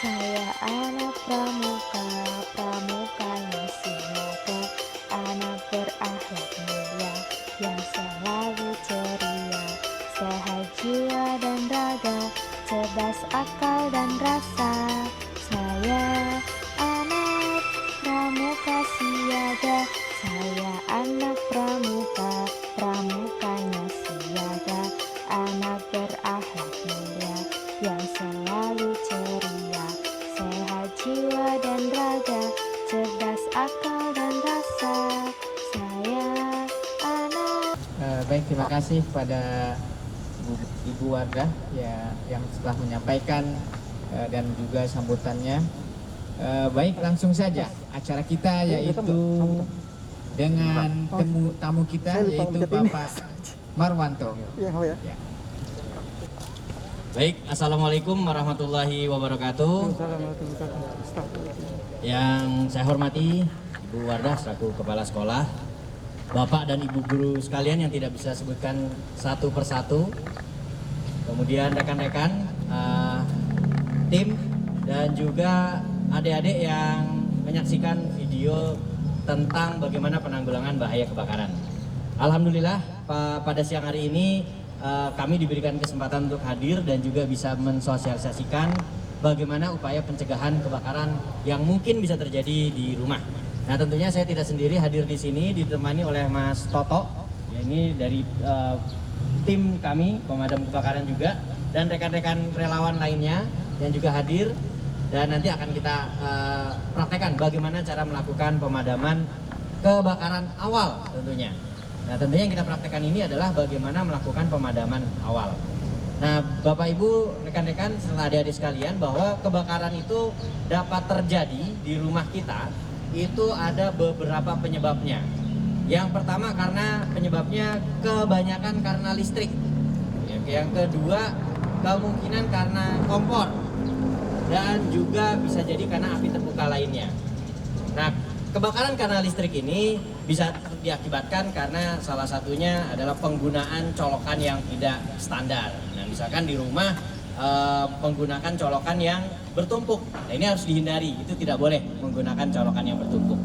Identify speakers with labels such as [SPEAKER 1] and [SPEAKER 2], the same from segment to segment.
[SPEAKER 1] Saya anak pramuka, pramukanya siaga, anak berakhlak mulia yang selalu ceria, sehat jiwa dan raga, cerdas akal dan rasa. Saya anak pramuka siaga, saya anak pramuka, pramukanya siaga, anak berakhlak mulia yang selalu ceria, sehat jiwa dan raga, cerdas akal dan rasa. Saya anak.
[SPEAKER 2] Baik, terima kasih kepada Ibu Wardah ya, yang telah menyampaikan dan juga sambutannya. Baik, langsung saja acara kita yaitu dengan tamu kita yaitu Bapak Marwanto. Ya.
[SPEAKER 3] Baik, Assalamualaikum warahmatullahi wabarakatuh. Yang saya hormati Ibu Wardah selaku Kepala Sekolah, Bapak dan Ibu Guru sekalian yang tidak bisa sebutkan satu persatu, kemudian rekan-rekan tim dan juga adik-adik yang menyaksikan video tentang bagaimana penanggulangan bahaya kebakaran. Alhamdulillah pada siang hari ini kami diberikan kesempatan untuk hadir dan juga bisa mensosialisasikan bagaimana upaya pencegahan kebakaran yang mungkin bisa terjadi di rumah. Nah, tentunya saya tidak sendiri hadir di sini, ditemani oleh Mas Toto. Ya, ini dari tim kami pemadam kebakaran juga, dan rekan-rekan relawan lainnya yang juga hadir. Dan nanti akan kita praktekkan bagaimana cara melakukan pemadaman kebakaran awal tentunya. Nah, tentunya yang kita praktekkan ini adalah bagaimana melakukan pemadaman awal. Nah, Bapak Ibu, rekan-rekan, serta adik-adik sekalian, bahwa kebakaran itu dapat terjadi di rumah kita, itu ada beberapa penyebabnya. Yang pertama karena penyebabnya kebanyakan karena listrik. Yang kedua kemungkinan karena kompor. Dan juga bisa jadi karena api terbuka lainnya. Nah, kebakaran karena listrik ini bisa diakibatkan karena salah satunya adalah penggunaan colokan yang tidak standar. Nah, misalkan di rumah menggunakan colokan yang bertumpuk. Nah, ini harus dihindari, itu tidak boleh menggunakan colokan yang bertumpuk.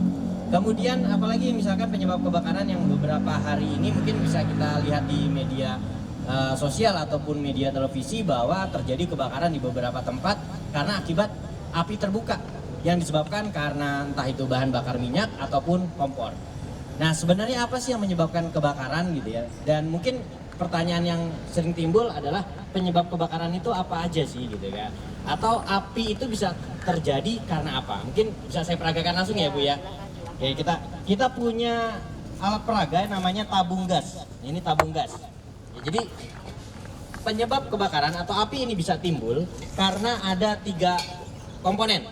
[SPEAKER 3] Kemudian apalagi misalkan penyebab kebakaran yang beberapa hari ini mungkin bisa kita lihat di media sosial ataupun media televisi bahwa terjadi kebakaran di beberapa tempat karena akibat api terbuka yang disebabkan karena entah itu bahan bakar minyak ataupun kompor. Nah, sebenarnya apa sih yang menyebabkan kebakaran gitu ya? Dan mungkin pertanyaan yang sering timbul adalah penyebab kebakaran itu apa aja sih gitu kan? Atau api itu bisa terjadi karena apa? Mungkin bisa saya peragakan langsung ya Bu ya. Oke, kita punya alat peraga namanya tabung gas. Ini tabung gas. Ya, jadi penyebab kebakaran atau api ini bisa timbul karena ada 3 komponen.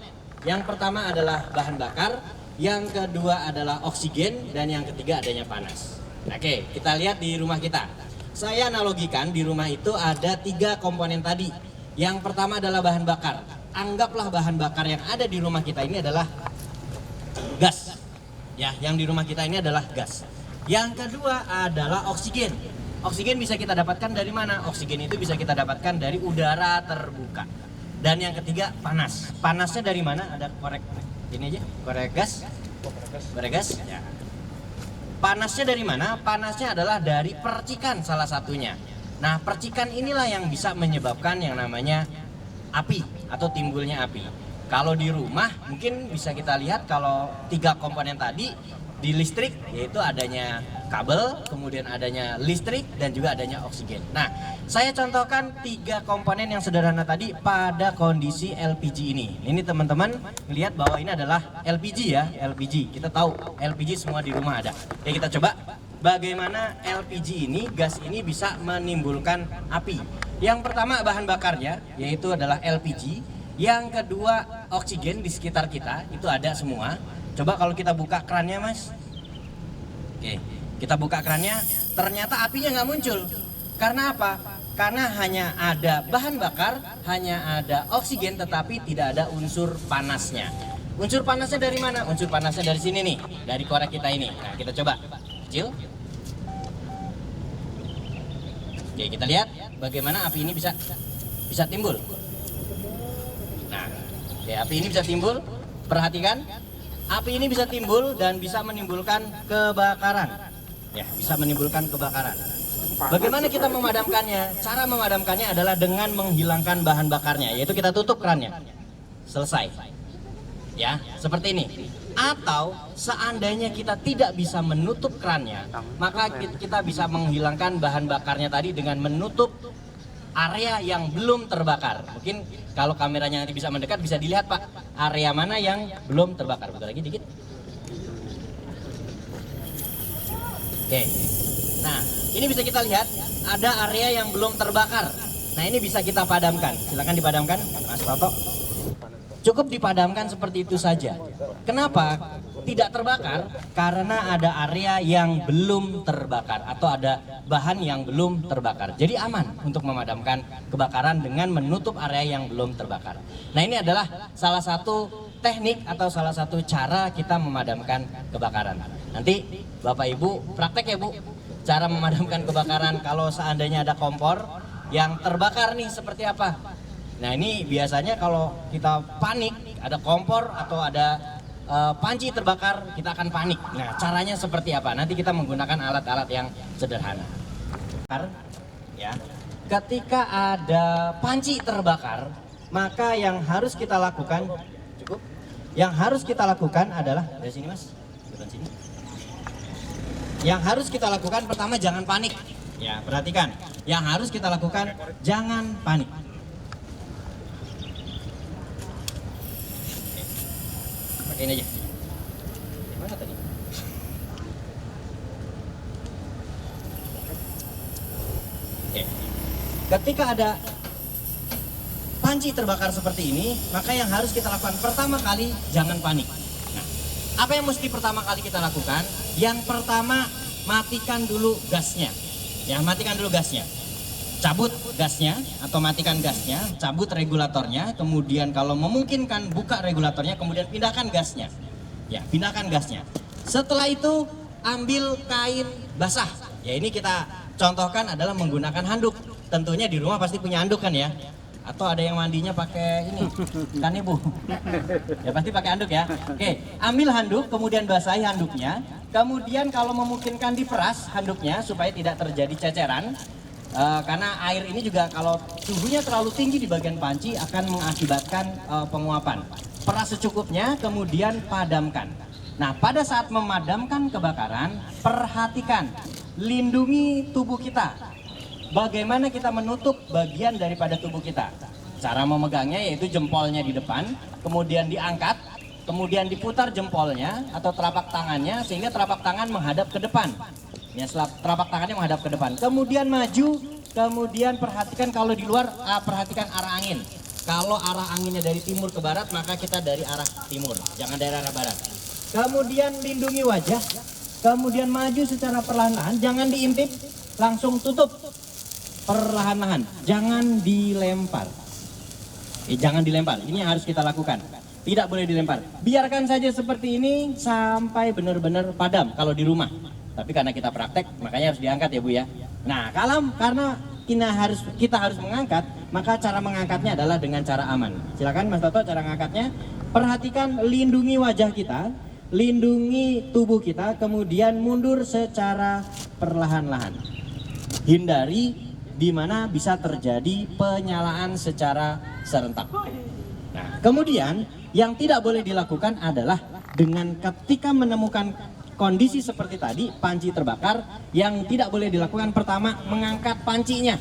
[SPEAKER 3] Yang pertama adalah bahan bakar, yang kedua adalah oksigen, dan yang ketiga adanya panas. Oke, kita lihat di rumah kita. Saya analogikan di rumah itu ada 3 komponen tadi. Yang pertama adalah bahan bakar. Anggaplah bahan bakar yang ada di rumah kita ini adalah gas. Ya, yang di rumah kita ini adalah gas. Yang kedua adalah oksigen. Oksigen bisa kita dapatkan dari mana? Oksigen itu bisa kita dapatkan dari udara terbuka. Dan yang ketiga panas. Panasnya dari mana? Ada korek ini aja, korek gas. Korek gas. Ya. Panasnya dari mana? Panasnya adalah dari percikan salah satunya. Nah, percikan inilah yang bisa menyebabkan yang namanya api atau timbulnya api. Kalau di rumah mungkin bisa kita lihat kalau 3 komponen tadi di listrik, yaitu adanya kabel, kemudian adanya listrik, dan juga adanya oksigen. Nah, saya contohkan 3 komponen yang sederhana tadi pada kondisi LPG ini. Ini teman-teman lihat bahwa ini adalah LPG ya, LPG. Kita tahu LPG semua di rumah ada. Oke, kita coba bagaimana LPG ini, gas ini bisa menimbulkan api. Yang pertama bahan bakarnya, yaitu adalah LPG. Yang kedua oksigen di sekitar kita, itu ada semua. Coba kalau kita buka kerannya Mas. Oke, kita buka kerannya, ternyata apinya nggak muncul. Karena apa? Karena hanya ada bahan bakar, hanya ada oksigen, tetapi tidak ada unsur panasnya. Unsur panasnya dari mana? Unsur panasnya dari sini nih, dari korek kita ini. Nah, kita coba. Kecil. Oke, kita lihat bagaimana api ini bisa timbul. Nah, Ya, api ini bisa timbul, perhatikan, api ini bisa timbul dan bisa menimbulkan kebakaran. Ya, bisa menimbulkan kebakaran. Bagaimana kita memadamkannya? Cara memadamkannya adalah dengan menghilangkan bahan bakarnya, yaitu kita tutup kerannya. Selesai. Ya, seperti ini. Atau seandainya kita tidak bisa menutup kerannya, maka kita bisa menghilangkan bahan bakarnya tadi dengan menutup area yang belum terbakar. Mungkin kalau kameranya nanti bisa mendekat, bisa dilihat Pak, area mana yang belum terbakar. Betul lagi dikit. Oke. Nah, ini bisa kita lihat ada area yang belum terbakar. Nah, ini bisa kita padamkan. Silakan dipadamkan, Mas Toto. Cukup dipadamkan seperti itu saja. Kenapa tidak terbakar? Karena ada area yang belum terbakar atau ada bahan yang belum terbakar. Jadi aman untuk memadamkan kebakaran dengan menutup area yang belum terbakar. Nah, ini adalah salah satu teknik atau salah satu cara kita memadamkan kebakaran. Nanti Bapak Ibu praktek ya Bu, cara memadamkan kebakaran kalau seandainya ada kompor yang terbakar nih seperti apa. Nah, ini biasanya kalau kita panik, ada kompor atau ada panci terbakar, kita akan panik. Nah, caranya seperti apa? Nanti kita menggunakan alat-alat yang sederhana. Ya, ketika ada panci terbakar, maka yang harus kita lakukan, cukup. Yang harus kita lakukan adalah dari sini Mas, depan sini. Yang harus kita lakukan pertama jangan panik. Ya, perhatikan. Yang harus kita lakukan jangan panik. Pakai ini aja. Mana tadi? Oke. Ketika ada panci terbakar seperti ini, maka yang harus kita lakukan pertama kali jangan panik. Nah, apa yang mesti pertama kali kita lakukan? Yang pertama, matikan dulu gasnya. Ya, matikan dulu gasnya. Cabut gasnya atau matikan gasnya, cabut regulatornya, kemudian kalau memungkinkan buka regulatornya, kemudian pindahkan gasnya. Ya, pindahkan gasnya. Setelah itu ambil kain basah. Ya, ini kita contohkan adalah menggunakan handuk. Tentunya di rumah pasti punya handuk kan ya? Atau ada yang mandinya pakai ini, kan Ibu? Ya pasti pakai handuk ya. Oke, ambil handuk, kemudian basahi handuknya. Kemudian kalau memungkinkan diperas handuknya supaya tidak terjadi ceceran. Karena air ini juga kalau suhunya terlalu tinggi di bagian panci akan mengakibatkan penguapan. Peras secukupnya, kemudian padamkan. Nah, pada saat memadamkan kebakaran, perhatikan, lindungi tubuh kita. Bagaimana kita menutup bagian daripada tubuh kita? Cara memegangnya yaitu jempolnya di depan, kemudian diangkat, kemudian diputar jempolnya atau telapak tangannya sehingga telapak tangan menghadap ke depan. Ya, telapak tangannya menghadap ke depan. Kemudian maju, kemudian perhatikan kalau di luar, perhatikan arah angin. Kalau arah anginnya dari timur ke barat, maka kita dari arah timur, jangan dari arah barat. Kemudian lindungi wajah, kemudian maju secara perlahan-lahan, jangan diintip, langsung tutup perlahan-lahan, jangan dilempar. Jangan dilempar, ini yang harus kita lakukan. Tidak boleh dilempar. Biarkan saja seperti ini sampai benar-benar padam kalau di rumah. Tapi karena kita praktek, makanya harus diangkat ya Bu ya. Nah, karena kita harus mengangkat, maka cara mengangkatnya adalah dengan cara aman. Silakan Mas Toto cara mengangkatnya. Perhatikan, lindungi wajah kita, lindungi tubuh kita, kemudian mundur secara perlahan-lahan. Hindari di mana bisa terjadi penyalaan secara serentak. Nah, kemudian yang tidak boleh dilakukan adalah dengan ketika menemukan kondisi seperti tadi, panci terbakar, yang tidak boleh dilakukan pertama mengangkat pancinya.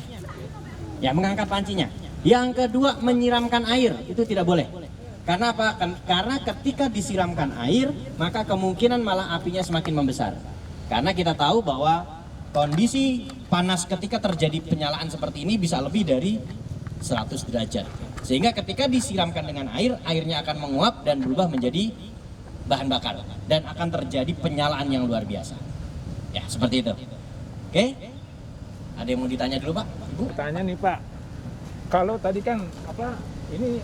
[SPEAKER 3] Ya, mengangkat pancinya. Yang kedua menyiramkan air, itu tidak boleh. Karena apa? Karena ketika disiramkan air, maka kemungkinan malah apinya semakin membesar. Karena kita tahu bahwa kondisi panas ketika terjadi penyalaan seperti ini bisa lebih dari 100 derajat. Sehingga ketika disiramkan dengan air, airnya akan menguap dan berubah menjadi bahan bakar dan akan terjadi penyalaan yang luar biasa. Ya, seperti itu. Oke? Ada yang mau ditanya dulu, Pak? Ibu?
[SPEAKER 4] Tanya nih, Pak. Kalau tadi kan ini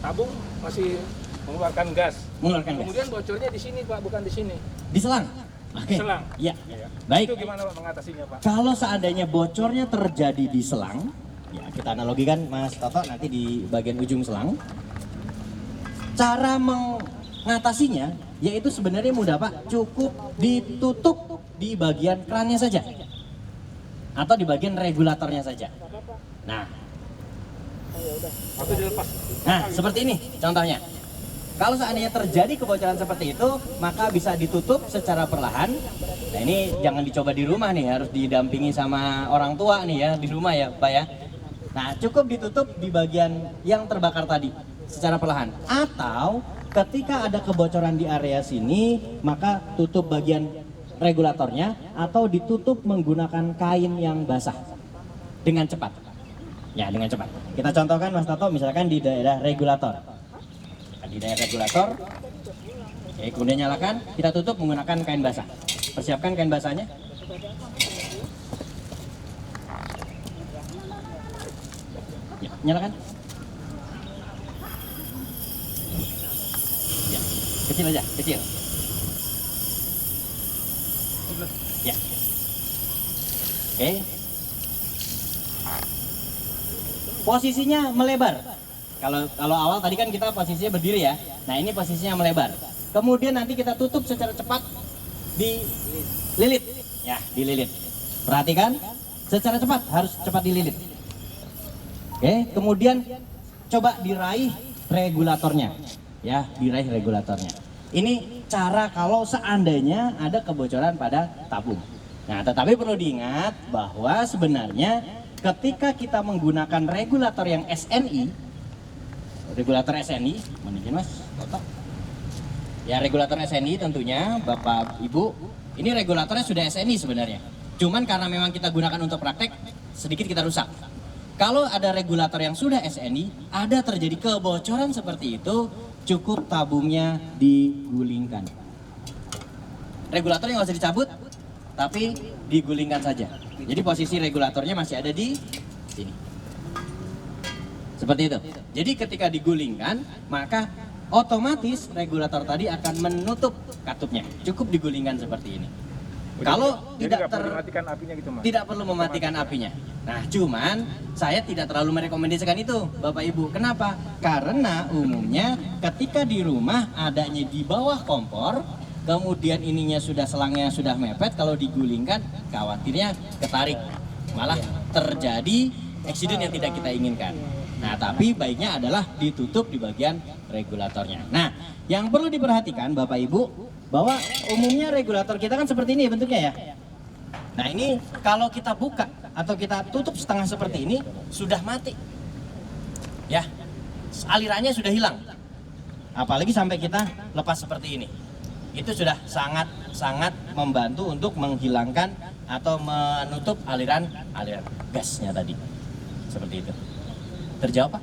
[SPEAKER 4] tabung masih mengeluarkan gas.
[SPEAKER 3] Mengeluarkan gas.
[SPEAKER 4] Kemudian bocornya di sini, Pak, bukan di sini.
[SPEAKER 3] Di selang. Oke.
[SPEAKER 4] Selang.
[SPEAKER 3] Ya. Baik.
[SPEAKER 4] Itu gimana Pak mengatasinya, Pak?
[SPEAKER 3] Kalau seandainya bocornya terjadi di selang, ya kita analogikan Mas Toto nanti di bagian ujung selang. Cara mengatasinya yaitu sebenarnya mudah Pak, cukup ditutup di bagian krannya saja atau di bagian regulatornya saja. Nah, seperti ini contohnya. Kalau seandainya terjadi kebocoran seperti itu, maka bisa ditutup secara perlahan. Nah, ini jangan dicoba di rumah nih, harus didampingi sama orang tua nih ya di rumah ya Pak ya. Nah, cukup ditutup di bagian yang terbakar tadi secara perlahan. Atau ketika ada kebocoran di area sini, maka tutup bagian regulatornya atau ditutup menggunakan kain yang basah dengan cepat. Ya, dengan cepat. Kita contohkan Mas Tato misalkan di daerah regulator. Di daerah regulator, oke, kemudian nyalakan, kita tutup menggunakan kain basah. Persiapkan kain basahnya. Ya, nyalakan. Ya, kecil aja, kecil. Ya. Oke. Posisinya melebar. Kalau awal tadi kan kita posisinya berdiri ya. Nah, ini posisinya melebar. Kemudian nanti kita tutup secara cepat, dililit. Ya, dililit. Perhatikan, secara cepat, harus cepat dililit. Oke, kemudian coba diraih regulatornya. Ya, diraih regulatornya. Ini cara kalau seandainya ada kebocoran pada tabung. Nah, tetapi perlu diingat bahwa sebenarnya ketika kita menggunakan regulator yang SNI, regulator SNI, mana Mas? Foto. Ya, regulator SNI tentunya Bapak Ibu, ini regulatornya sudah SNI sebenarnya. Cuman karena memang kita gunakan untuk praktek, sedikit kita rusak. Kalau ada regulator yang sudah SNI, ada terjadi kebocoran seperti itu, cukup tabungnya digulingkan. Regulatornya nggak usah dicabut, tapi digulingkan saja. Jadi posisi regulatornya masih ada di sini. Seperti itu. Jadi ketika digulingkan, maka otomatis regulator tadi akan menutup katupnya. Cukup digulingkan seperti ini. Kalau tidak mematikan apinya gitu, Mas. Tidak perlu mematikan apinya. Nah, cuman saya tidak terlalu merekomendasikan itu, Bapak Ibu. Kenapa? Karena umumnya ketika di rumah adanya di bawah kompor, kemudian ininya sudah selangnya sudah mepet, kalau digulingkan khawatirnya ketarik. Malah terjadi eksiden yang tidak kita inginkan. Nah, tapi baiknya adalah ditutup di bagian regulatornya. Nah, yang perlu diperhatikan Bapak Ibu, bahwa umumnya regulator kita kan seperti ini bentuknya ya. Nah, ini kalau kita buka atau kita tutup setengah seperti ini, sudah mati. Ya, alirannya sudah hilang. Apalagi sampai kita lepas seperti ini. Itu sudah sangat membantu untuk menghilangkan atau menutup aliran gasnya tadi. Seperti itu. Terjawab Pak?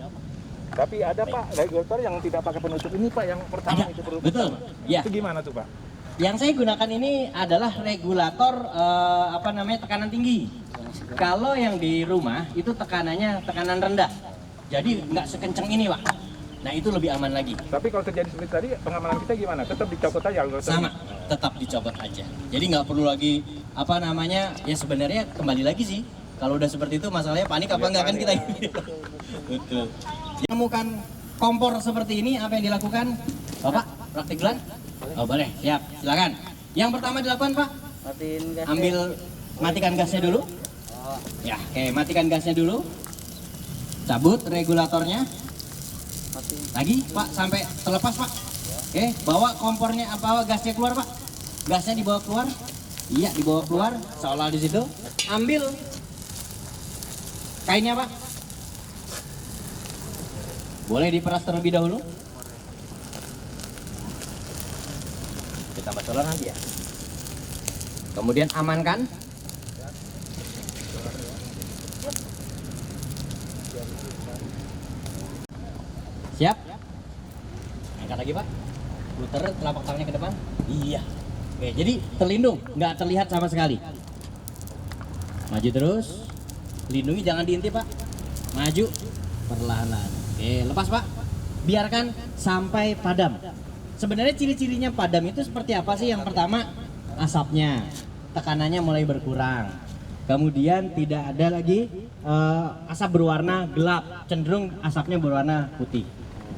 [SPEAKER 4] Tapi ada Pak regulator yang tidak pakai penutup ini Pak, yang pertama
[SPEAKER 3] ada.
[SPEAKER 4] itu perlu.
[SPEAKER 3] Betul. Ya.
[SPEAKER 4] Itu gimana tuh Pak?
[SPEAKER 3] Yang saya gunakan ini adalah regulator tekanan tinggi. Kalau yang di rumah itu tekanannya tekanan rendah. Jadi nggak sekencang ini Pak. Nah, itu lebih aman lagi.
[SPEAKER 4] Tapi kalau terjadi seperti tadi, pengamanan kita gimana? Tetap dicopot aja?
[SPEAKER 3] Sama, tetap dicopot aja. Jadi nggak perlu lagi ya sebenarnya kembali lagi sih. Kalau udah seperti itu masalahnya panik apa enggak kan kita ini. Betul. Menemukan kompor seperti ini, apa yang dilakukan? Bapak, praktik duluan? Oh boleh, siap, silakan. Yang pertama dilakukan Pak? Matikan gasnya dulu. Ya, oke, matikan gasnya dulu. Cabut regulatornya. Lagi Pak, sampai terlepas Pak. Oke, bawa kompornya, bawa gasnya keluar Pak. Gasnya dibawa keluar. Iya, dibawa keluar, seolah di situ. Ambil kainnya Pak. Boleh diperas terlebih dahulu. Kita tambah solar nanti ya. Kemudian amankan. Siap? Angkat lagi Pak. Puter telapak tangannya ke depan. Iya. Oke, jadi terlindung, nggak terlihat sama sekali. Maju terus. Lindungi, jangan diintip Pak. Maju perlahan-lahan. Oke, lepas Pak. Biarkan sampai padam. Sebenarnya ciri-cirinya padam itu seperti apa sih? Yang pertama, asapnya, tekanannya mulai berkurang. Kemudian tidak ada lagi asap berwarna gelap, cenderung asapnya berwarna putih.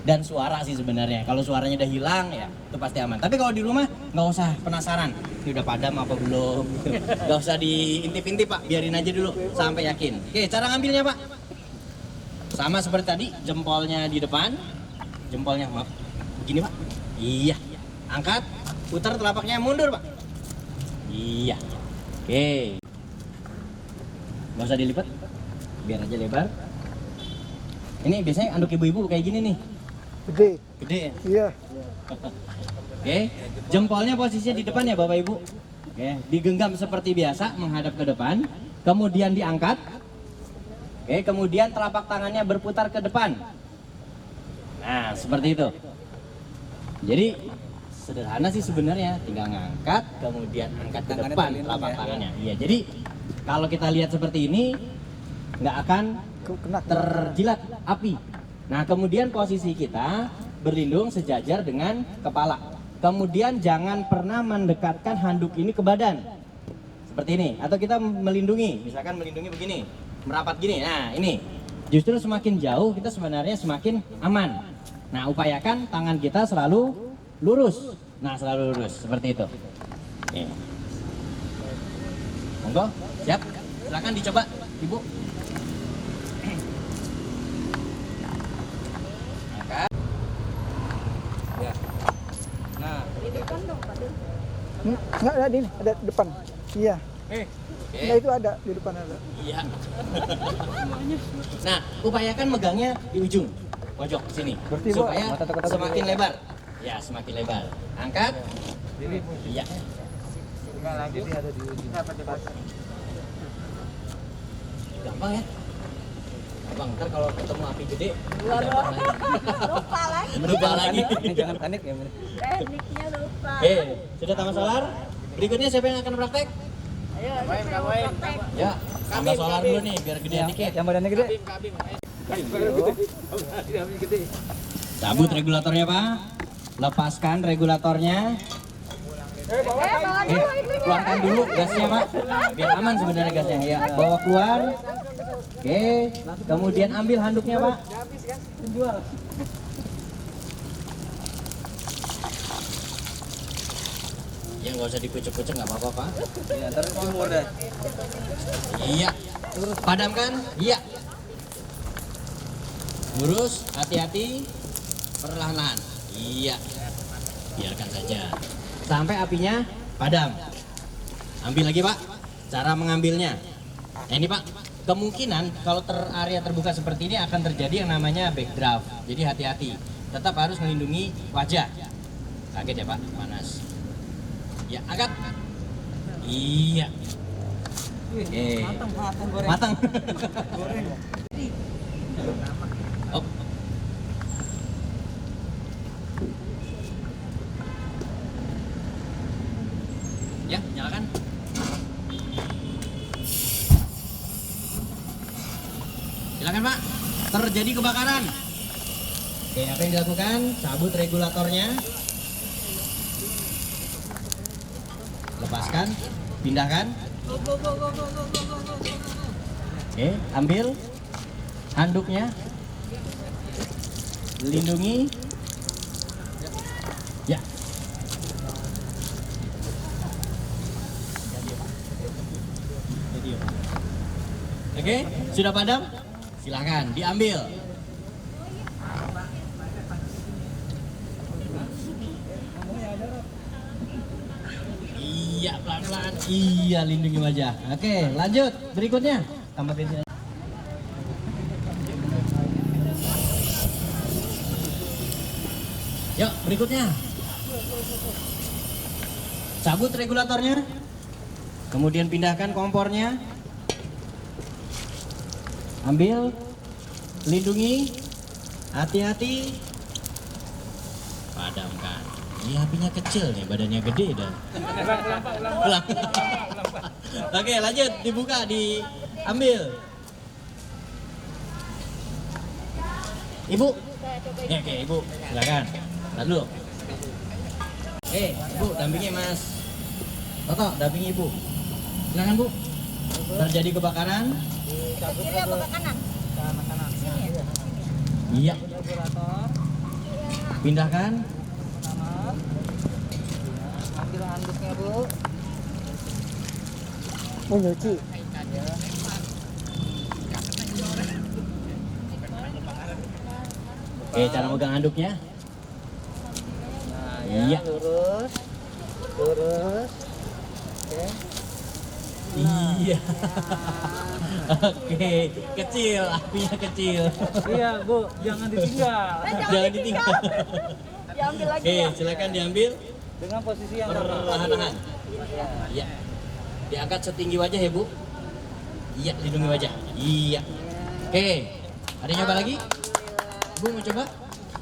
[SPEAKER 3] dan suara sih sebenarnya. Kalau suaranya udah hilang ya itu pasti aman. Tapi kalau di rumah nggak usah penasaran, ini udah padam apa belum. Nggak usah diintip-intip Pak, biarin aja dulu sampai yakin. Oke, cara ngambilnya Pak. Sama seperti tadi, jempolnya di depan, jempolnya maaf, begini Pak. Iya, angkat, putar telapaknya mundur Pak. Iya, oke. Nggak usah dilipat, biar aja lebar. Ini biasanya anduk ibu-ibu kayak gini nih.
[SPEAKER 5] Gede.
[SPEAKER 3] Gede ya?
[SPEAKER 5] Iya.
[SPEAKER 3] Oke, jempolnya posisinya di depan ya Bapak Ibu. Oke, digenggam seperti biasa menghadap ke depan, kemudian diangkat. Oke, kemudian telapak tangannya berputar ke depan. Nah, seperti itu. Jadi sederhana sih sebenarnya, tinggal ngangkat, kemudian angkat ke depan telapak tangannya. Iya, jadi kalau kita lihat seperti ini, nggak akan
[SPEAKER 5] Kena
[SPEAKER 3] terjilat api. Nah, kemudian posisi kita berlindung sejajar dengan kepala. Kemudian jangan pernah mendekatkan handuk ini ke badan. Seperti ini. Atau kita melindungi, misalkan melindungi begini, merapat gini. Nah, ini. Justru semakin jauh kita sebenarnya semakin aman. Nah, upayakan tangan kita selalu lurus. Nah, selalu lurus seperti itu. Oke. Monggo, siap. Silakan dicoba, Ibu.
[SPEAKER 5] Enggak ada di ini, ada di depan. Iya. Nah, itu ada di depan ada.
[SPEAKER 3] Iya. Nah, upayakan megangnya di ujung pojok sini
[SPEAKER 5] Berarti, Bu,
[SPEAKER 3] supaya
[SPEAKER 5] mata-mata
[SPEAKER 3] semakin
[SPEAKER 5] dulu ya.
[SPEAKER 3] lebar. Ya, semakin lebar. Angkat. Iya. Gampang ya? Gampang. Ntar kalau ketemu api gede, gampang lagi.
[SPEAKER 1] Lupa lagi.
[SPEAKER 3] Lupa lagi.
[SPEAKER 5] Jangan panik ya.
[SPEAKER 1] Tekniknya lupa.
[SPEAKER 3] Sudah tambah solar? Berikutnya siapa yang akan praktek?
[SPEAKER 1] Ayo, saya mau praktek.
[SPEAKER 3] Ya, tambah solar dulu nih biar gedean dikit.
[SPEAKER 5] Yang badannya gede.
[SPEAKER 3] Cabut regulatornya Pak. Lepaskan regulatornya.
[SPEAKER 1] Bawa dulu itunya.
[SPEAKER 3] Keluarkan dulu gasnya Pak. Biar aman sebenarnya gasnya. Ya, bawa keluar. Oke, kemudian ambil handuknya Pak. Ya nggak usah dikucek-kucek nggak apa-apa Pak.
[SPEAKER 5] Iya, ntar umur dah.
[SPEAKER 3] Iya. Padamkan? Iya. Lurus, hati-hati, perlahan-lahan. Iya. Biarkan saja. Sampai apinya padam. Ambil lagi Pak. Cara mengambilnya. Nah ini Pak, kemungkinan kalau area terbuka seperti ini akan terjadi yang namanya backdraft. Jadi hati-hati. Tetap harus melindungi wajah. Kaget ya Pak, panas. Ya, angkat. Iya. Matang. Oh. Ya, nyalakan. Silakan Pak. Terjadi kebakaran. Oke, apa yang dilakukan? Cabut regulatornya. Lepaskan, pindahkan. Oke, ambil handuknya. Lindungi. Ya. Oke, sudah padam? Silakan diambil. Iya, pelan-pelan. Iya, lindungi wajah. Oke, lanjut. Berikutnya. Tambah bensin. Yuk, berikutnya. Cabut regulatornya. Kemudian pindahkan kompornya. Ambil. Lindungi. Hati-hati. Padamkan. Ini apinya kecil nih, badannya gede dan. Ulang. Oke, lanjut. Dibuka, diambil. Ibu. Ya, oke, Ibu. Silakan. Tahan dulu. Ibu, dampingi Mas Toto, dampingi Ibu. Silakan Bu. Terjadi kebakaran.
[SPEAKER 1] Ke kiri apa ke kanan?
[SPEAKER 5] Kanan.
[SPEAKER 1] Sini ya?
[SPEAKER 3] Iya. Pindahkan.
[SPEAKER 2] Ambil handuknya Bu.
[SPEAKER 5] Mau nyuci.
[SPEAKER 3] Oke, cara megang handuknya. Iya.
[SPEAKER 2] Lurus. Lurus. Oke.
[SPEAKER 3] Iya. Oke, kecil, apinya kecil.
[SPEAKER 4] Iya Bu, jangan ditinggal.
[SPEAKER 3] Jangan ditinggal.
[SPEAKER 1] Diambil lagi
[SPEAKER 3] Oke,
[SPEAKER 1] ya.
[SPEAKER 3] silakan diambil
[SPEAKER 4] Dengan posisi yang
[SPEAKER 3] perlahan-lahan. Iya. Diangkat setinggi wajah ya, Bu. Iya, lindungi wajah. Iya. Oke. Ada yang coba lagi? Bu mau coba?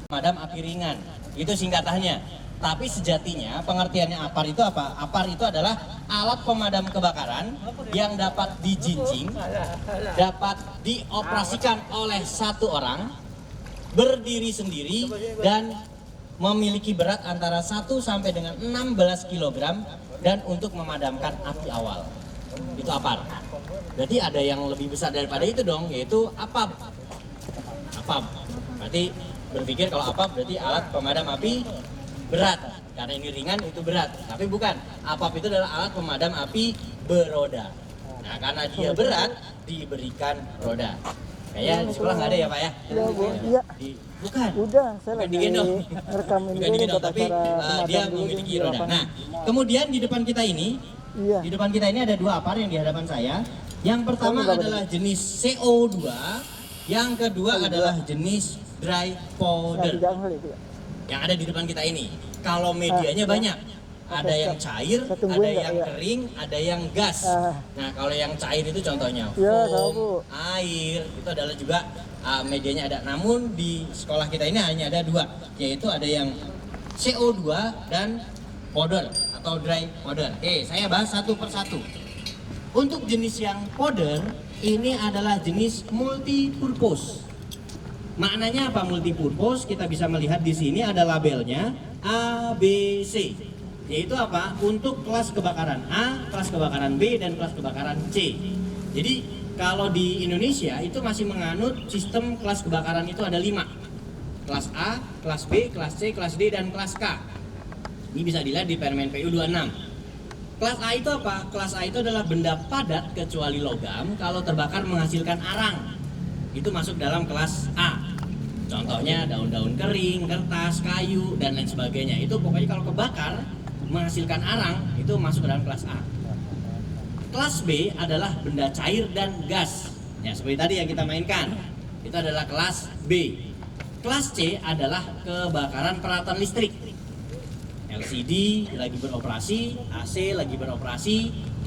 [SPEAKER 3] Pemadam api ringan. Itu singkatannya. Tapi sejatinya pengertiannya APAR itu apa? APAR itu adalah alat pemadam kebakaran yang dapat dijinjing, dapat dioperasikan oleh satu orang, berdiri sendiri, dan memiliki berat antara 1 sampai dengan 16 kg dan untuk memadamkan api awal. Itu APAR. Berarti ada yang lebih besar daripada itu dong, yaitu APAP. APAP. Berarti berpikir kalau APAP berarti alat pemadam api berat. Karena ini ringan itu berat. Tapi bukan. APAP itu adalah alat pemadam api beroda. Nah, karena dia berat diberikan roda. Kayak di sekolah nggak ada ya Pak ya?
[SPEAKER 5] Iya Bu. Iya.
[SPEAKER 3] Bukan.
[SPEAKER 5] Udah, saya
[SPEAKER 3] Bukan
[SPEAKER 5] lagi
[SPEAKER 3] digendong.
[SPEAKER 5] ngerekam ini
[SPEAKER 3] Bukan
[SPEAKER 5] dulu
[SPEAKER 3] digendong,
[SPEAKER 5] buat
[SPEAKER 3] tapi
[SPEAKER 5] acara
[SPEAKER 3] dia
[SPEAKER 5] pemadam dulu
[SPEAKER 3] memiliki
[SPEAKER 5] di
[SPEAKER 3] roda.
[SPEAKER 5] lapangan.
[SPEAKER 3] Nah, kemudian di depan kita ini,
[SPEAKER 5] Iya.
[SPEAKER 3] di depan kita ini ada dua APAR yang di hadapan saya. Yang pertama adalah jenis CO2, yang kedua adalah jenis dry
[SPEAKER 5] Nah,
[SPEAKER 3] powder.
[SPEAKER 5] 3 kali itu ya.
[SPEAKER 3] Yang ada di depan kita ini. Kalau medianya banyak. Ada yang cair,
[SPEAKER 5] Saya tungguin
[SPEAKER 3] ada
[SPEAKER 5] nggak,
[SPEAKER 3] yang
[SPEAKER 5] ya?
[SPEAKER 3] kering, ada yang gas. Nah, kalau yang cair itu contohnya
[SPEAKER 5] Ya, tahu,
[SPEAKER 3] foam,
[SPEAKER 5] Bu.
[SPEAKER 3] air, itu adalah juga medianya ada. Namun di sekolah kita ini hanya ada dua, yaitu ada yang CO2 dan powder atau dry powder. Oke, saya bahas satu persatu. Untuk jenis yang powder, ini adalah jenis multi-purpose. Maknanya apa multi-purpose? Kita bisa melihat di sini ada labelnya A, B, C. Yaitu apa? Untuk kelas kebakaran A, kelas kebakaran B, dan kelas kebakaran C. Jadi kalau di Indonesia itu masih menganut sistem kelas kebakaran itu ada 5. Kelas A, kelas B, kelas C, kelas D, dan kelas K. Ini bisa dilihat di Permen PU 26. Kelas A itu apa? Kelas A itu adalah benda padat kecuali logam kalau terbakar menghasilkan arang. Itu masuk dalam kelas A. Contohnya daun-daun kering, kertas, kayu, dan lain sebagainya. Itu pokoknya kalau kebakar menghasilkan arang itu masuk ke dalam kelas A. Kelas B adalah benda cair dan gas. Ya, seperti tadi yang kita mainkan. Itu adalah kelas B. Kelas C adalah kebakaran peralatan listrik. LCD lagi beroperasi, AC lagi beroperasi,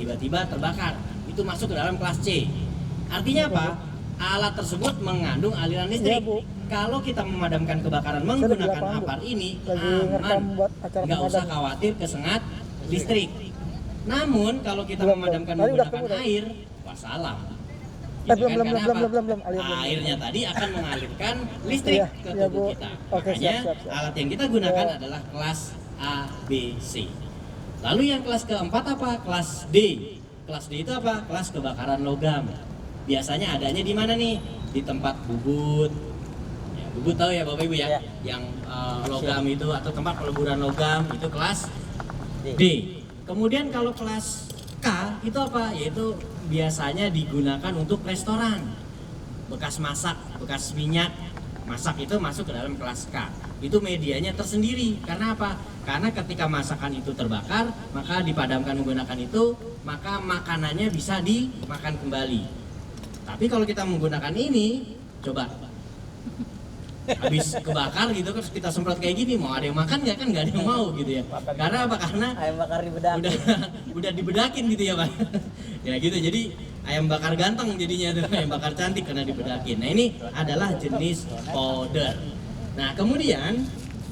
[SPEAKER 3] tiba-tiba terbakar. Itu masuk ke dalam kelas C. Artinya apa? Alat tersebut mengandung aliran listrik.
[SPEAKER 5] Iya, Bu.
[SPEAKER 3] Kalau kita memadamkan kebakaran
[SPEAKER 5] Saya lagi
[SPEAKER 3] menggunakan
[SPEAKER 5] lapangan, Bu.
[SPEAKER 3] APAR ini
[SPEAKER 5] Lagi
[SPEAKER 3] aman,
[SPEAKER 5] ngerekam buat acara
[SPEAKER 3] nggak usah
[SPEAKER 5] pemadam.
[SPEAKER 3] khawatir kesengat listrik. Namun kalau kita
[SPEAKER 5] Belum,
[SPEAKER 3] memadamkan
[SPEAKER 5] belum. Tadi udah
[SPEAKER 3] menggunakan
[SPEAKER 5] ketemu,
[SPEAKER 3] air, wassalam.
[SPEAKER 5] belum,
[SPEAKER 3] Karena
[SPEAKER 5] belum,
[SPEAKER 3] apa?
[SPEAKER 5] belum. Air belum.
[SPEAKER 3] Airnya tadi akan mengalirkan listrik
[SPEAKER 5] Iya,
[SPEAKER 3] ke
[SPEAKER 5] iya,
[SPEAKER 3] tubuh
[SPEAKER 5] Bu.
[SPEAKER 3] kita.
[SPEAKER 5] Oke,
[SPEAKER 3] Makanya
[SPEAKER 5] siap.
[SPEAKER 3] alat yang kita gunakan
[SPEAKER 5] Iya.
[SPEAKER 3] adalah kelas A, B, C. Lalu yang kelas keempat apa? Kelas D. Kelas D itu apa? Kelas kebakaran logam. Biasanya adanya di mana nih? Di tempat bubut. Ya, bubut tahu ya Bapak Ibu ya?
[SPEAKER 2] Ya.
[SPEAKER 3] Yang logam itu atau tempat peleburan logam itu kelas D. Kemudian kalau kelas K itu apa? Yaitu biasanya digunakan untuk restoran. Bekas masak, bekas minyak masak itu masuk ke dalam kelas K. Itu medianya tersendiri. Karena apa? Karena ketika masakan itu terbakar, maka dipadamkan menggunakan itu, maka makanannya bisa dimakan kembali. Tapi kalau kita menggunakan ini, coba habis kebakar gitu kan kita semprot kayak gini, mau ada yang makan nggak? Kan nggak ada yang mau gitu ya. Karena apa? Karena
[SPEAKER 2] Ayam bakar di bedak.
[SPEAKER 3] udah dibedakin gitu ya Pak. Ya gitu, jadi ayam bakar ganteng jadinya tuh, ayam bakar cantik karena dibedakin. Nah ini adalah jenis powder. Nah kemudian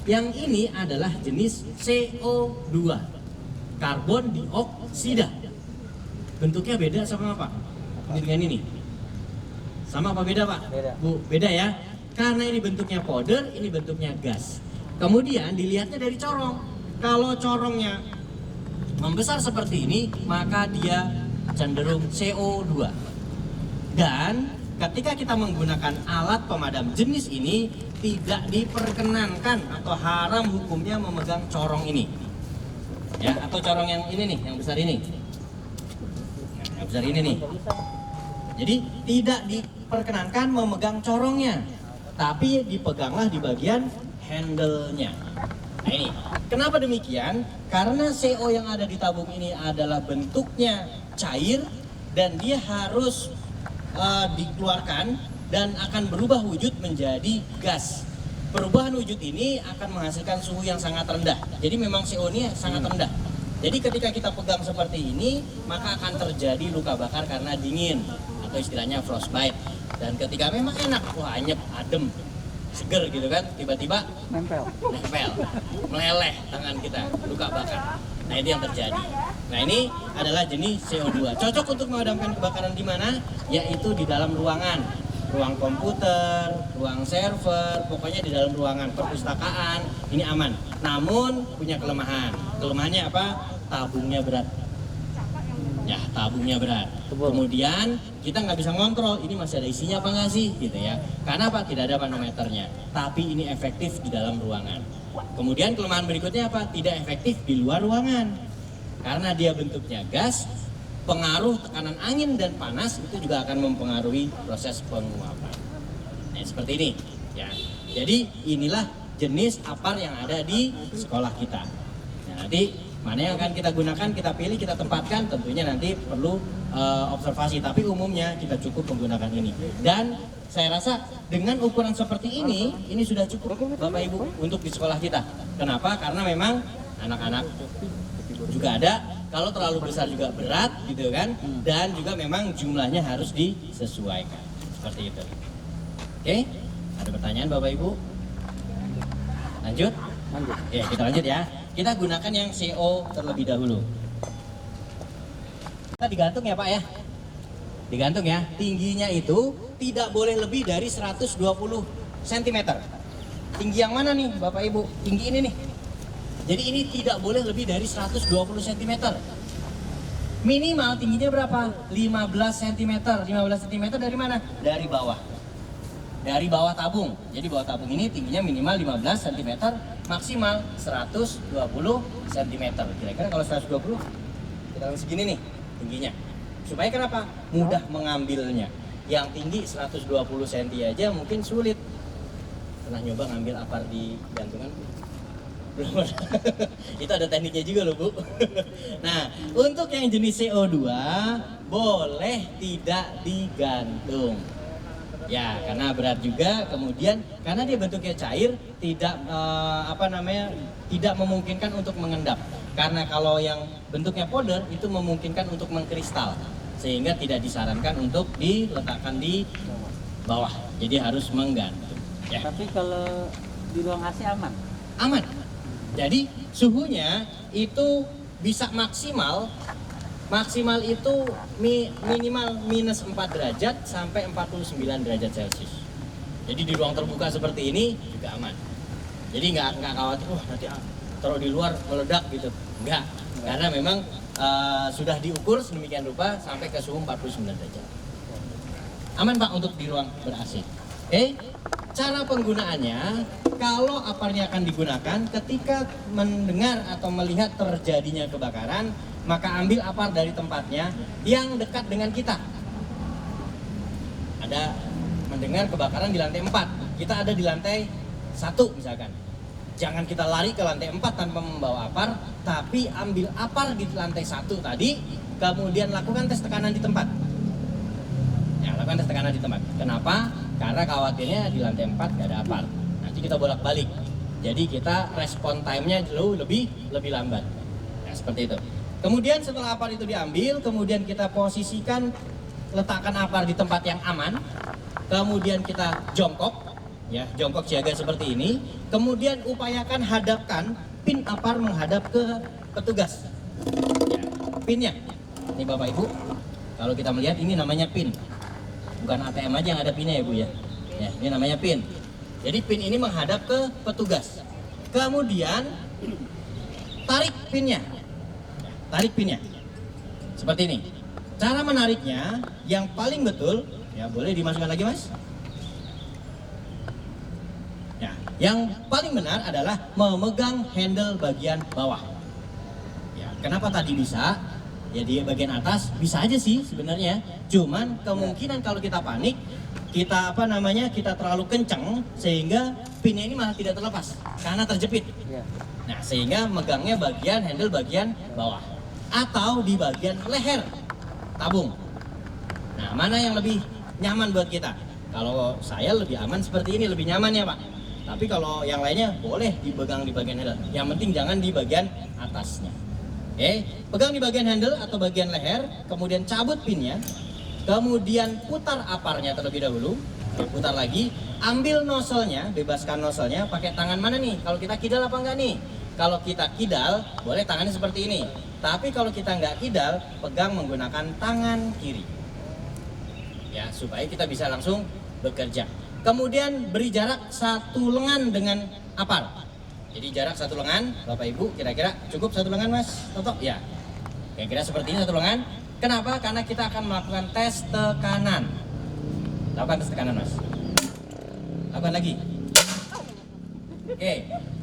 [SPEAKER 3] yang ini adalah jenis CO2, karbon dioksida. Bentuknya beda sama apa? Ini dengan ini. Sama apa beda Pak?
[SPEAKER 2] Beda.
[SPEAKER 3] Bu, beda ya. Karena ini bentuknya powder, ini bentuknya gas. Kemudian dilihatnya dari corong. Kalau corongnya membesar seperti ini, maka dia cenderung CO2. Dan ketika kita menggunakan alat pemadam jenis ini tidak diperkenankan atau haram hukumnya memegang corong ini. Ya, atau corong yang ini nih, yang besar ini. Nah, yang besar ini nih. Jadi tidak diperkenankan memegang corongnya, tapi dipeganglah di bagian handle-nya. Nah ini, kenapa demikian? Karena CO yang ada di tabung ini adalah bentuknya cair dan dia harus dikeluarkan dan akan berubah wujud menjadi gas. Perubahan wujud ini akan menghasilkan suhu yang sangat rendah. Jadi memang CO ini sangat rendah. Jadi ketika kita pegang seperti ini, maka akan terjadi luka bakar karena dingin atau istilahnya frostbite. Dan ketika memang enak, wah anyep, adem, seger gitu kan, tiba-tiba
[SPEAKER 5] Nempel.
[SPEAKER 3] meleleh tangan kita, luka bakar. Nah itu yang terjadi. Nah ini adalah jenis CO2. Cocok untuk memadamkan kebakaran di mana? Yaitu di dalam ruangan, ruang komputer, ruang server, pokoknya di dalam ruangan perpustakaan ini aman. Namun punya kelemahan. Kelemahannya apa? Tabungnya berat. Ya, tabungnya berat. Kemudian kita nggak bisa ngontrol ini masih ada isinya apa nggak sih, gitu ya. Karena apa? Tidak ada manometernya. Tapi ini efektif di dalam ruangan. Kemudian kelemahan berikutnya apa? Tidak efektif di luar ruangan. Karena dia bentuknya gas, pengaruh tekanan angin dan panas itu juga akan mempengaruhi proses penguapan. Nah, seperti ini. Ya. Jadi inilah jenis APAR yang ada di sekolah kita. Nah, nanti mana yang akan kita gunakan, kita pilih, kita tempatkan, tentunya nanti perlu observasi. Tapi umumnya kita cukup menggunakan ini. Dan saya rasa dengan ukuran seperti ini sudah cukup Bapak Ibu untuk di sekolah kita. Kenapa? Karena memang anak-anak juga ada, kalau terlalu besar juga berat gitu kan. Dan juga memang jumlahnya harus disesuaikan. Seperti itu. Oke, ada pertanyaan Bapak Ibu? Lanjut? Oke, kita lanjut ya. Kita gunakan yang CO terlebih dahulu. Kita digantung ya Pak ya. Digantung ya. Tingginya itu tidak boleh lebih dari 120 cm. Tinggi yang mana nih Bapak Ibu? Tinggi ini nih. Jadi ini tidak boleh lebih dari 120 cm. Minimal tingginya berapa? 15 cm. 15 cm dari mana? Dari bawah. Dari bawah tabung. Jadi bawah tabung ini tingginya minimal 15 cm, maksimal 120 cm. Kira-kira kalau 120 kita segini nih tingginya. Supaya kenapa? Mudah mengambilnya. Yang tinggi 120 cm aja mungkin sulit. Pernah nyoba ngambil APAR di gantungan? Belum. Itu ada tekniknya juga loh Bu. Nah, untuk yang jenis CO2 boleh tidak digantung. Ya, karena berat juga, kemudian karena dia bentuknya cair, tidak tidak memungkinkan untuk mengendap. Karena kalau yang bentuknya powder itu memungkinkan untuk mengkristal, sehingga tidak disarankan untuk diletakkan di bawah. Jadi harus menggantung. Ya.
[SPEAKER 6] Tapi kalau di ruang AC aman?
[SPEAKER 3] Aman. Jadi suhunya itu bisa maksimal itu minimal minus 4 derajat sampai 49 derajat Celcius. Jadi di ruang terbuka seperti ini juga aman. Jadi nggak khawatir, wah nanti taruh di luar meledak gitu. Enggak, karena memang sudah diukur sedemikian rupa sampai ke suhu 49 derajat. Aman Pak untuk di ruang ber-AC. Cara penggunaannya, kalau APARnya akan digunakan ketika mendengar atau melihat terjadinya kebakaran, maka ambil APAR dari tempatnya yang dekat dengan kita. Ada mendengar kebakaran di lantai 4, kita ada di lantai 1 misalkan. Jangan kita lari ke lantai 4 tanpa membawa APAR, tapi ambil APAR di lantai 1 tadi, kemudian lakukan tes tekanan di tempat. Ya, lakukan tes tekanan di tempat. Kenapa? Karena khawatirnya di lantai 4 gak ada APAR. Nanti kita bolak-balik. Jadi kita respon time-nya jauh lebih lambat. Nah, seperti itu. Kemudian setelah APAR itu diambil, kemudian kita posisikan, letakkan APAR di tempat yang aman. Kemudian kita jongkok, ya, jongkok siaga seperti ini. Kemudian upayakan hadapkan pin APAR menghadap ke petugas. Ya, pinnya. Ini Bapak Ibu, kalau kita melihat ini namanya pin. Bukan ATM aja yang ada pinnya ya Bu ya. Ya, ini namanya pin. Jadi pin ini menghadap ke petugas. Kemudian tarik pinnya. Tarik pinnya. Seperti ini. Cara menariknya yang paling betul Ya, boleh dimasukkan lagi, Mas. Ya, yang paling benar adalah memegang handle bagian bawah. Ya, kenapa tadi bisa? Ya di bagian atas bisa aja sih sebenarnya. Cuman kemungkinan kalau kita panik, kita kita terlalu kenceng sehingga pinnya ini malah tidak terlepas karena terjepit. Nah, sehingga megangnya bagian handle bagian bawah atau di bagian leher tabung. Nah, mana yang lebih nyaman buat kita? Kalau saya lebih aman seperti ini, lebih nyaman ya Pak. Tapi kalau yang lainnya boleh dipegang di bagian handle. Yang penting jangan di bagian atasnya. Oke, pegang di bagian handle atau bagian leher, kemudian cabut pinnya, kemudian putar aparnya terlebih dahulu, putar lagi, ambil nozzle-nya, bebaskan nozzle-nya, pakai tangan mana nih? Kalau kita kidal apa enggak nih? Kalau kita kidal, boleh tangannya seperti ini. Tapi kalau kita nggak kidal, pegang menggunakan tangan kiri. Ya, supaya kita bisa langsung bekerja. Kemudian beri jarak 1 lengan dengan apar. Jadi jarak 1 lengan, Bapak Ibu kira-kira cukup 1 lengan Mas Toto? Ya, kira-kira seperti ini 1 lengan. Kenapa? Karena kita akan melakukan tes tekanan. Lakukan tes tekanan Mas. Lakukan lagi. Oke,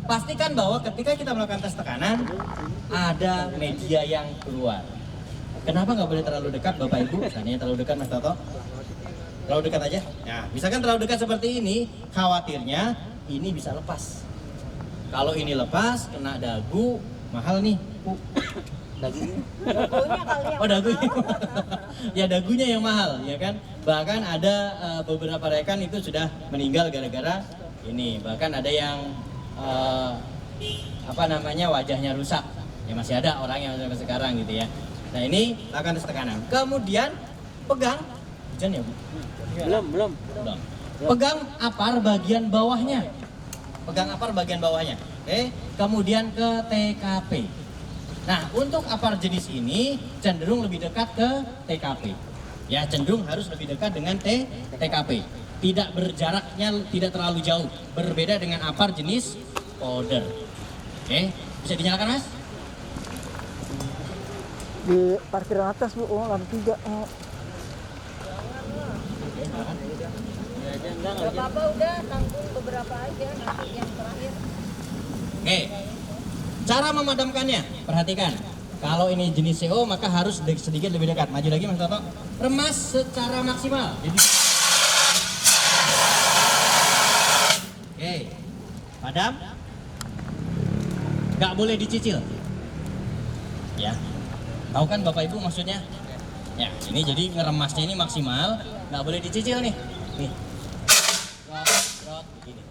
[SPEAKER 3] pastikan bahwa ketika kita melakukan tes tekanan, ada media yang keluar. Kenapa nggak boleh terlalu dekat Bapak Ibu? Misalnya terlalu dekat Mas Toto. Terlalu dekat aja. Nah, misalkan terlalu dekat seperti ini, khawatirnya ini bisa lepas. Kalau ini lepas, kena dagu, mahal nih.
[SPEAKER 1] Dagunya kali yang
[SPEAKER 3] Oh, dagunya. Ya, dagunya yang mahal, ya kan? Bahkan ada beberapa rekan itu sudah meninggal gara-gara ini. Bahkan ada yang wajahnya rusak. Ya masih ada orang yang sampai sekarang gitu ya. Nah, ini lakukan tes tekanan. Kemudian pegang, hujan ya Bu?
[SPEAKER 6] Belum.
[SPEAKER 3] Pegang apar bagian bawahnya. Pegang apar bagian bawahnya. Oke, kemudian ke TKP. Nah, untuk apar jenis ini cenderung lebih dekat ke TKP. Ya, cenderung harus lebih dekat dengan TKP. Tidak berjaraknya tidak terlalu jauh. Berbeda dengan apar jenis powder. Oke, bisa dinyalakan Mas?
[SPEAKER 5] Di parkiran atas Bu, lantai 3.
[SPEAKER 1] Gak apa-apa, udah tanggung beberapa aja nanti yang terakhir.
[SPEAKER 3] Oke, cara memadamkannya, perhatikan. Kalau ini jenis CO maka harus sedikit lebih dekat. Maju lagi Mas Toto. Remas secara maksimal. Oke, padam. Gak boleh dicicil. Ya, tahu kan Bapak Ibu maksudnya? Ya, ini jadi ngeremasnya ini maksimal, gak boleh dicicil nih. Nih. Rot, gini.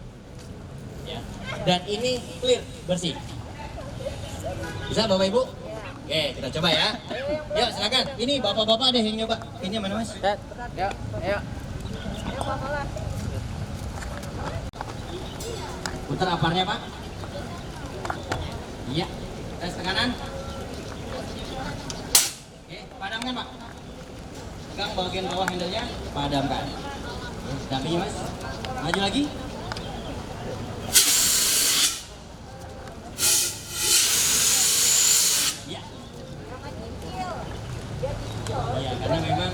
[SPEAKER 3] Ya. Dan ini clear, bersih. Bisa Bapak Ibu? Oke, kita coba ya. Yuk silakan. Ini bapak-bapak deh yang nyoba. Ini mana Mas?
[SPEAKER 6] Ayo.
[SPEAKER 1] Ya apa lah.
[SPEAKER 3] Putar aparnya Pak. Iya. Tes tekanan. Oke, padamkan Pak. Pegang bagian bawah handle-nya, padamkan. Dampingi Mas. Maju lagi. Ya, karena memang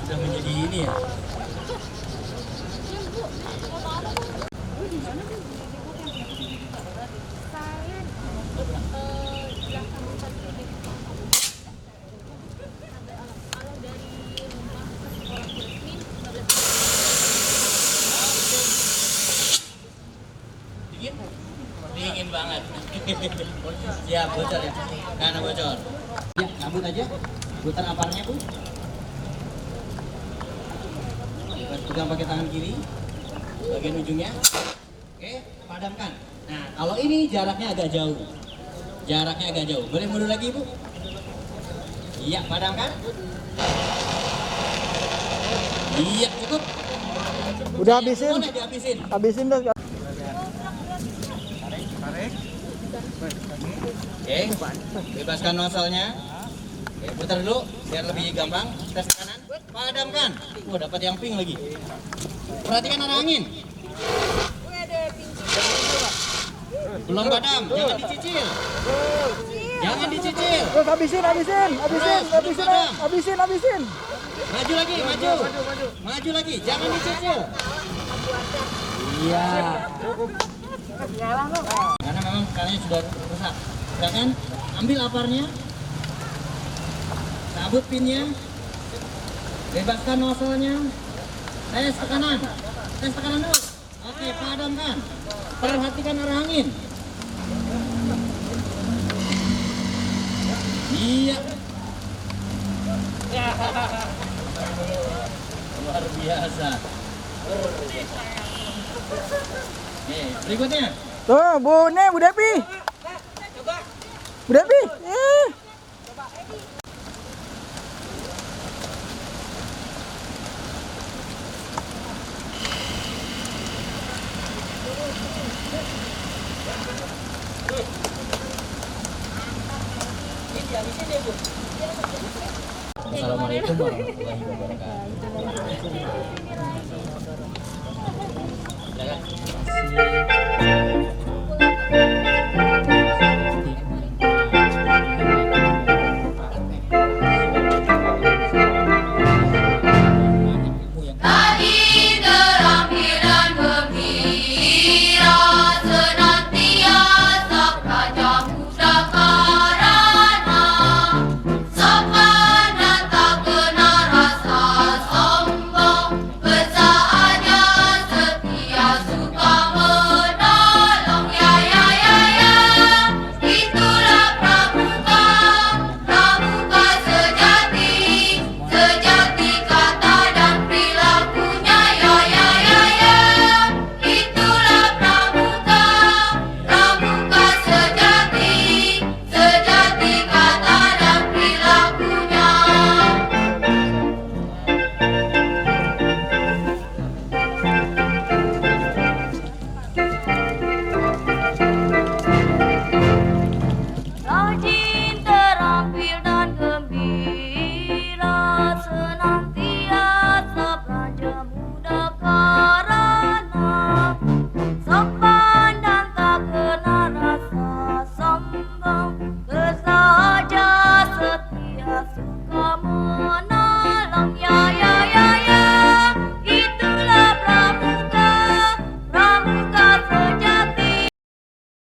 [SPEAKER 3] sudah menjadi ini ya. Dingin banget. Ya, bocor ya. Karena bocor. Ya, sambut aja. Putar aparnya Bu. Pegang pakai tangan kiri. Bagian ujungnya. Oke, padamkan. Nah, kalau ini jaraknya agak jauh. Jaraknya agak jauh. Boleh mundur lagi Bu? Iya, padamkan. Iya, cukup.
[SPEAKER 5] Udah habisin?
[SPEAKER 3] Boleh dihabisin.
[SPEAKER 5] Habisin dah.
[SPEAKER 3] Oke, bebaskan nozzle-nya. Oke, putar dulu biar lebih gampang. Tes kanan, padamkan. Wah, dapat yang pink lagi. Perhatikan ada angin. Belum padam, jangan dicicil. Jangan dicicil.
[SPEAKER 5] Terus habisin.
[SPEAKER 3] Maju lagi, maju. Maju lagi, jangan dicicil. Iya. Karena memang kalian sudah rusak. Silakan ambil aparnya. Cabut pinnya. Bebaskan nozzle-nya. Tes tekanan. Tes tekanan dulu. Oke, padamkan. Perhatikan arah angin. Iya. Luar biasa. Oke, berikutnya.
[SPEAKER 5] Tuh, Bu Depi. Bu Depi.
[SPEAKER 3] Assalamualaikum warahmatullahi wabarakatuh. Silakan.